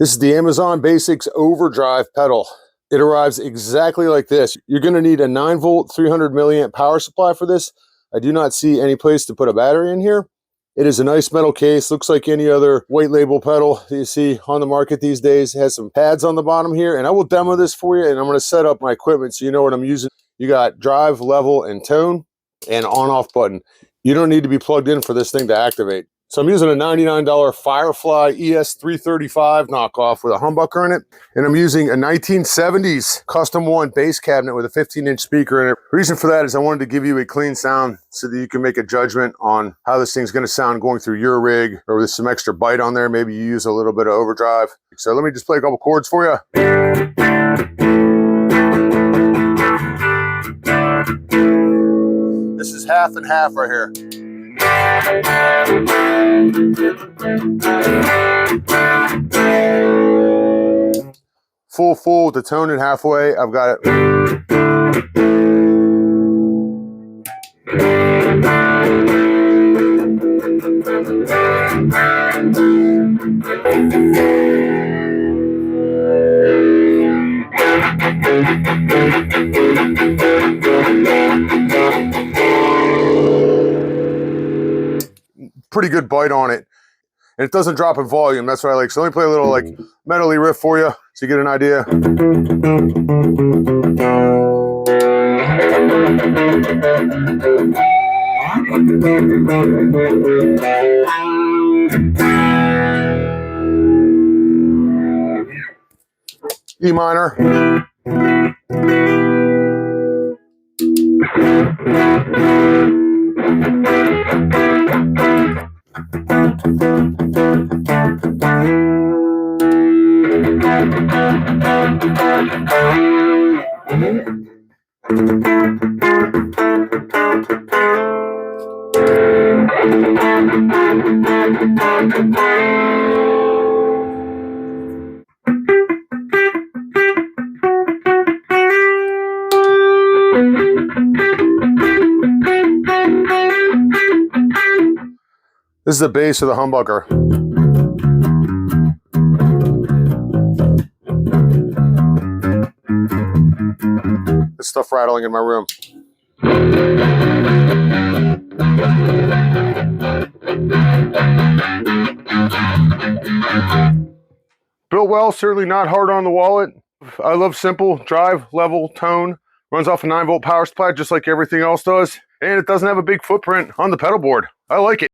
This is the Amazon Basics Overdrive pedal. It arrives exactly like this. You're going to need a 9-volt, 300 milliamp power supply for this. I do not see any place to put a battery in here. It is a nice metal case. Looks like any other white label pedal that you see on the market these days. It has some pads on the bottom here, and I will demo this for you, and I'm going to set up my equipment so you know what I'm using. You got drive, level, and tone, and on-off button. You don't need to be plugged in for this thing to activate. So I'm using a $99 Firefly ES335 knockoff with a humbucker in it. And I'm using a 1970s Custom One bass cabinet with a 15-inch speaker in it. Reason for that is I wanted to give you a clean sound so that you can make a judgment on how this thing's gonna sound going through your rig, or with some extra bite on there. Maybe you use a little bit of overdrive. So let me just play a couple chords for you. This is half and half right here. Full with the tone in halfway. I've got it. Pretty good bite on it, and it doesn't drop in volume. That's what I like. So let me play a little like metally riff for you so you get an idea. E minor. This is the bass of the humbucker. This stuff rattling in my room. Built well, certainly not hard on the wallet. I love simple drive, level, tone. Runs off a 9-volt power supply just like everything else does. And it doesn't have a big footprint on the pedal board. I like it.